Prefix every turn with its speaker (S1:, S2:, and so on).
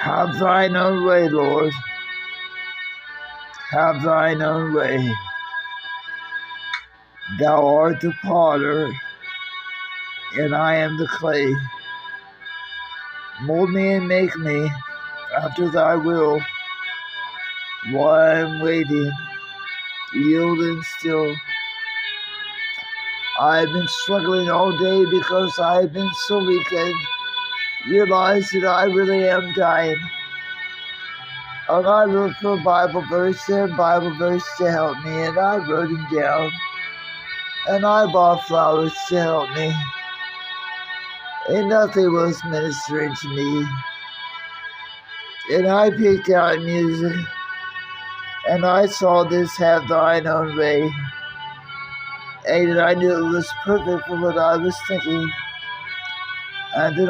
S1: Have thine own way, Lord. Have thine own way. Thou art the potter, and I am the clay. Mold me and make me after thy will. While I am waiting, yielding still. I've been struggling all day because I've been so weak and realized that I really am dying. And I looked for a Bible verse and Bible verse to help me, and I wrote them down. And I bought flowers to help me. And nothing was ministering to me. And I picked out music, and I saw this Have Thine Own Way. And I knew it was perfect for what I was thinking. And then